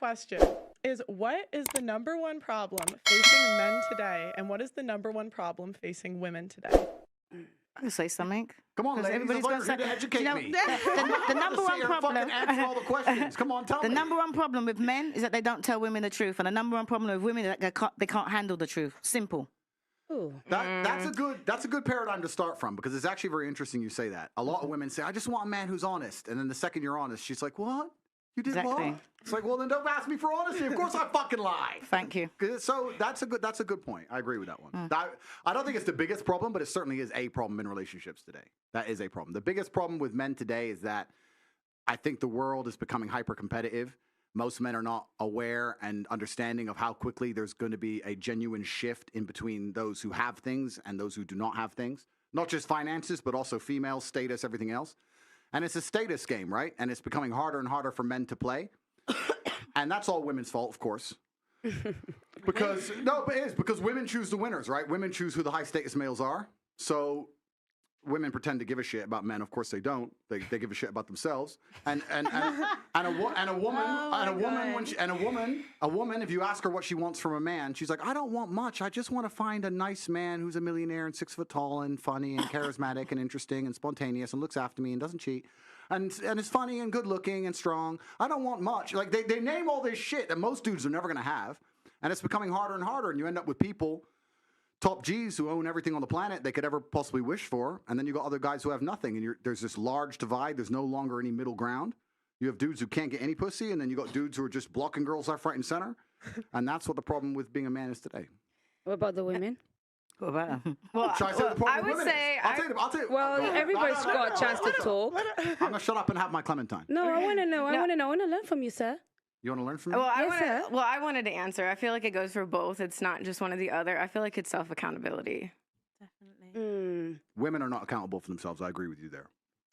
question is, what is the number one problem facing men today, and what is the number one problem facing women today? I can say something. Come on, ladies. everybody's Everybody's gonna going to educate me. The number one problem. Answer all the questions. Come on, tell The me. number one problem with men is that they don't tell women the truth, and the number one problem with women is that they can't handle the truth. Simple. That's a good paradigm to start from, because it's actually very interesting you say that. A lot of women say, I just want a man who's honest. And then the second you're honest, she's like, what? You did Exactly. what? It's like, well, then don't ask me for honesty. Of course I fucking lie. Thank you. So that's a good point. I agree with that one. I don't think it's the biggest problem, but it certainly is a problem in relationships today. That is a problem. The biggest problem with men today is that I think the world is becoming hyper competitive. Most men are not aware and understanding of how quickly there's going to be a genuine shift in between those who have things and those who do not have things. Not just finances, but also female status, everything else. And it's a status game, right? And it's becoming harder and harder for men to play. And that's all women's fault, of course. Because women choose the winners, right? Women choose who the high status males are. So women pretend to give a shit about men. Of course they don't. They give a shit about themselves. And a woman, if you ask her what she wants from a man, she's like, I don't want much. I just want to find a nice man who's a millionaire and 6 foot tall and funny and charismatic and interesting and spontaneous and looks after me and doesn't cheat. And is funny and good looking and strong. I don't want much. Like they name all this shit that most dudes are never gonna have. And it's becoming harder and harder, and you end up with people, top G's, who own everything on the planet they could ever possibly wish for, and then you got other guys who have nothing, and there's this large divide. There's no longer any middle ground. You have dudes who can't get any pussy, and then you got dudes who are just blocking girls left, right, and center, and that's what the problem with being a man is today. What about the women? What about them? Should I say the problem I with would women say, is? I'll tell you. well, everybody's got a chance to talk. I'm gonna shut up and have my Clementine. No, I want to know. I want to know. I want to learn from you, sir. You want to learn from me? Well, Yes, sir. I wanted to answer. I feel like it goes for both. It's not just one or the other. I feel like it's self-accountability. Mm. Women are not accountable for themselves. I agree with you there.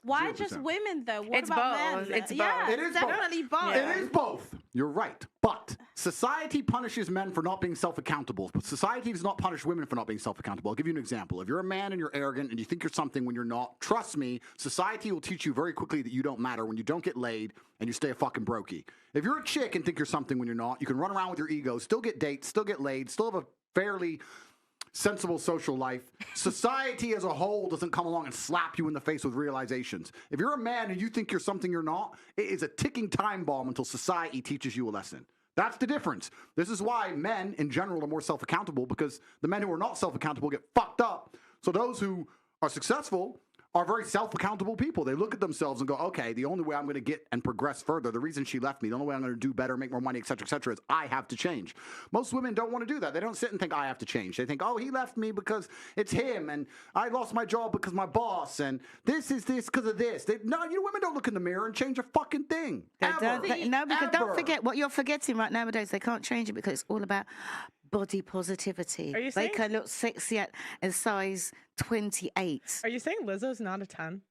Why 0%. just women though? What It's about both. men? It's Yeah, both. It is definitely both. It is both. You're right. But society punishes men for not being self-accountable. But society does not punish women for not being self-accountable. I'll give you an example. If you're a man and you're arrogant and you think you're something when you're not, trust me, society will teach you very quickly that you don't matter when you don't get laid and you stay a fucking brokey. If you're a chick and think you're something when you're not, you can run around with your ego, still get dates, still get laid, still have a fairly sensible social life. Society as a whole doesn't come along and slap you in the face with realizations. If you're a man and you think you're something you're not, it is a ticking time bomb until society teaches you a lesson. That's the difference. This is why men in general are more self-accountable, because the men who are not self-accountable get fucked up. So those who are successful are very self-accountable people. They look at themselves and go, okay, the only way I'm going to get and progress further, the reason she left me, the only way I'm going to do better, make more money, et cetera, is I have to change. Most women don't want to do that. They don't sit and think, I have to change. They think, oh, he left me because it's him, and I lost my job because my boss, and this is this because of this. No, you women don't look in the mirror and change a fucking thing. No, because don't forget what you're forgetting right nowadays. They can't change it because it's all about body positivity. Are you They saying- can look sexy at a size 28. Are you saying Lizzo's not a 10?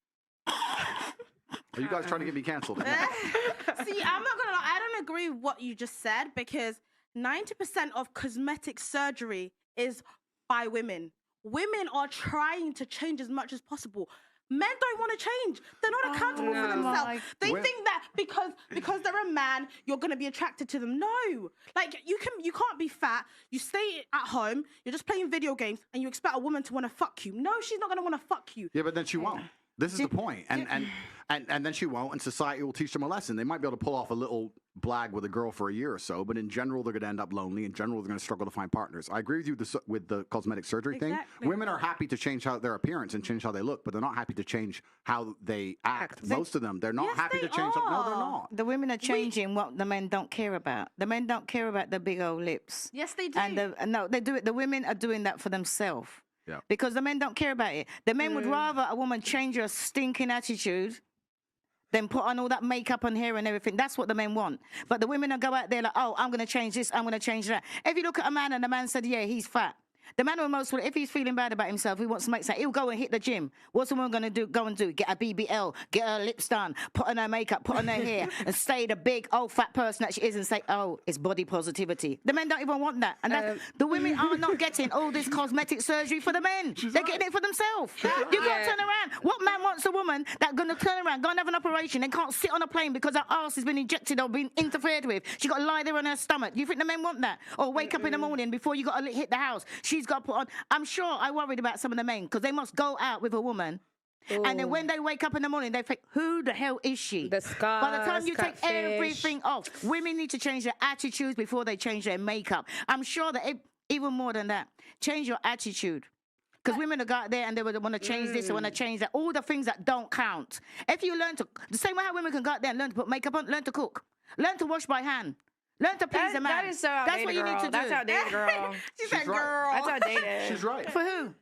Are you guys trying to get me canceled? See, I'm not gonna lie. I don't agree with what you just said, because 90% of cosmetic surgery is by women. Women are trying to change as much as possible. Men don't want to change. They're not accountable for themselves. They think that because they're a man, you're gonna be attracted to them. No, like you can't be fat. You stay at home. You're just playing video games, and you expect a woman to want to fuck you. No, she's not gonna want to fuck you. Yeah, but then she won't. This is the point. And then she won't, and society will teach them a lesson. They might be able to pull off a little blag with a girl for a year or so, but in general, they're going to end up lonely. In general, they're going to struggle to find partners. I agree with you with the cosmetic surgery thing. Women are happy to change their appearance and change how they look, but they're not happy to change how they act. Most of them, they're not happy to change. No, they're not. The women are changing what the men don't care about. The men don't care about the big old lips. Yes, they do. And no, they do it. The women are doing that for themselves. Yeah. Because the men don't care about it. The men would rather a woman change her stinking attitude than put on all that makeup and hair and everything. That's what the men want. But the women will go out there like, oh, I'm going to change this, I'm going to change that. If you look at a man and the man said, yeah, he's fat, The man will most, if he's feeling bad about himself, he wants to make something, he'll go and hit the gym. What's the woman going to do? Go and do? Get a BBL, get her lips done, put on her makeup, put on her hair, and stay the big old fat person that she is and say, oh, it's body positivity. The men don't even want that. And the women are not getting all this cosmetic surgery for the men. They're getting it for themselves. You can't turn around. What man wants a woman that's going to turn around, go and have an operation, and can't sit on a plane because her arse has been injected or been interfered with? She got to lie there on her stomach. You think the men want that? Or wake up in the morning before you got to hit the house. She's got to put on. I'm sure I worried about some of the men because they must go out with a woman. Ooh. And then when they wake up in the morning, they think, who the hell is she? The scars, by the time you catfish. take everything off, women need to change their attitudes before they change their makeup. I'm sure that even more than that, change your attitude. Because women will go out there and they would want to change this, they want to change that. All the things that don't count. If you learn to, the same way how women can go out there and learn to put makeup on, learn to cook. Learn to wash by hand. Learn to please a man. That is so outdated, That's what you need to do. That's outdated, girl. She said, right. girl. That's outdated. She's right. For who?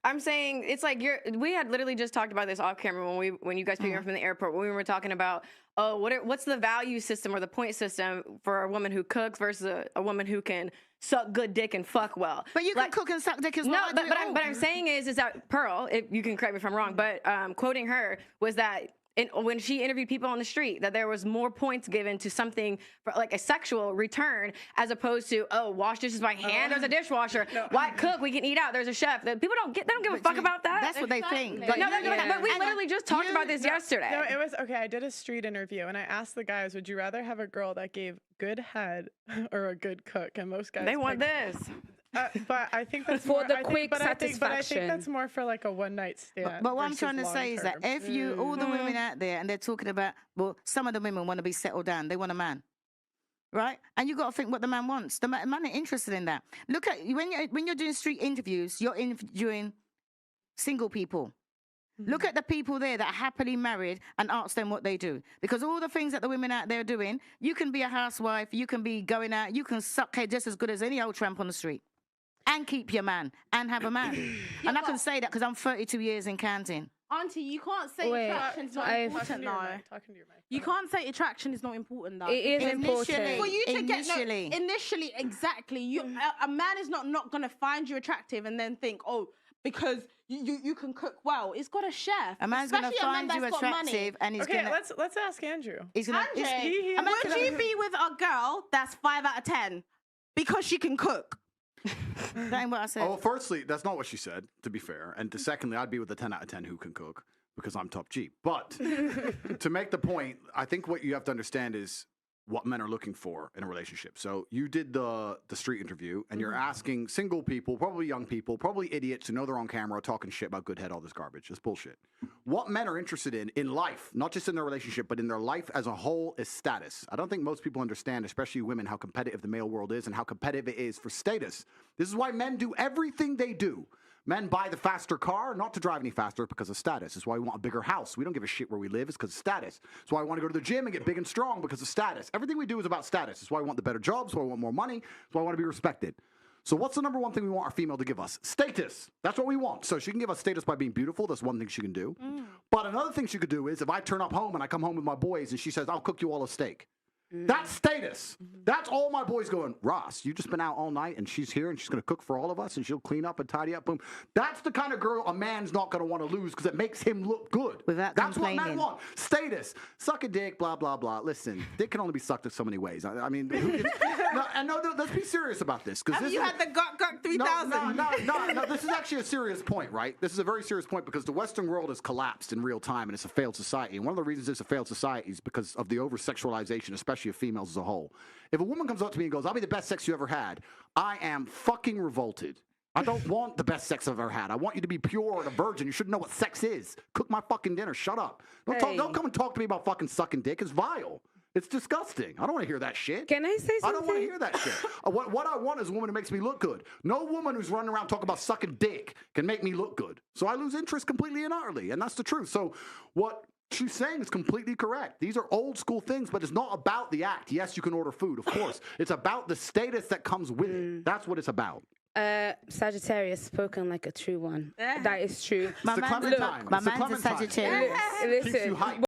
I'm saying it's like we had literally just talked about this off camera when you guys picked me up from the airport when we were talking about what's the value system or the point system for a woman who cooks versus a woman who can suck good dick and fuck well. But you can cook and suck dick as well. No, but I'm saying is that Pearl, if you can correct me if I'm wrong, but quoting her was that when she interviewed people on the street, that there was more points given to something for like a sexual return as opposed to wash dishes by hand. There's a dishwasher. Why cook? We can eat out. There's a chef. People don't give a fuck about that. That's what they think. But we literally just talked about this yesterday. No, it was okay. I did a street interview and I asked the guys, "Would you rather have a girl that gave good head or a good cook?" And most guys they want picked, this. but I think that's For more, the I think, quick but I think satisfaction. that's more for like a one night stand. But what I'm versus trying to say is that long-term. if you, all the women out there, and they're talking about, well, some of the women want to be settled down. They want a man, right? And you got to think what the man wants. The man ain't interested in that. Look at when you're doing street interviews, you're interviewing single people. Look at the people there that are happily married and ask them what they do. Because all the things that the women out there are doing, you can be a housewife, you can be going out, you can suck head just as good as any old tramp on the street. And keep your man and have a man. And I can say that because I'm 32 years in counting. Auntie, you can't say attraction is not important, though. Talking to your mic. You can't say attraction is not important, though. It is important. For you to Initially. get initially, exactly. A man is not gonna find you attractive and then think, because you can cook well. It's got a chef. A man's going to find you attractive and he's Okay, going to... let's ask Andrew. He's going to... Andre, would you be with a girl that's 5 out of 10 because she can cook? That ain't what I said. Oh, firstly, that's not what she said, to be fair. And secondly, I'd be with a 10 out of 10 who can cook because I'm top G. But to make the point, I think what you have to understand is what men are looking for in a relationship. So you did the street interview and you're asking single people, probably young people, probably idiots who know they're on camera talking shit about good head, all this garbage. It's bullshit. What men are interested in life, not just in their relationship, but in their life as a whole, is status. I don't think most people understand, especially women, how competitive the male world is and how competitive it is for status. This is why men do everything they do. Men buy the faster car, not to drive any faster, because of status. It's why we want a bigger house. We don't give a shit where we live. It's because of status. It's why I want to go to the gym and get big and strong, because of status. Everything we do is about status. It's why I want the better jobs. It's why I want more money. It's why I want to be respected. So what's the number one thing we want our female to give us? Status. That's what we want. So she can give us status by being beautiful. That's one thing she can do. But another thing she could do is if I turn up home and I come home with my boys and she says, I'll cook you all a steak. That's status. That's all my boys going, Ross, you just been out all night and she's here and she's going to cook for all of us and she'll clean up and tidy up. Boom. That's the kind of girl a man's not going to want to lose because it makes him look good. Without That's what complaining. men want. Status. Suck a dick, blah, blah, blah. Listen, dick can only be sucked in so many ways. I mean, let's be serious about this. Have you had the Guk 3000? No, this is actually a serious point, right? This is a very serious point because the Western world has collapsed in real time and it's a failed society. And one of the reasons it's a failed society is because of the over-sexualization, especially of females as a whole. If a woman comes up to me and goes, I'll be the best sex you ever had, I am fucking revolted. I don't want the best sex I've ever had. I want you to be pure and a virgin. You should know what sex is. Cook my fucking dinner. Shut up. Don't come and talk to me about fucking sucking dick. It's vile. It's disgusting. I don't want to hear that shit. Can I say something? I don't want to hear that shit. What I want is a woman who makes me look good. No woman who's running around talking about sucking dick can make me look good. So I lose interest completely and utterly, and that's the truth. So what she's saying is completely correct. These are old school things, but it's not about the act. Yes, you can order food, of course. It's about the status that comes with it. That's what it's about. Sagittarius, spoken like a true one. That is true. My man's a Sagittarius. Keeps you hyped.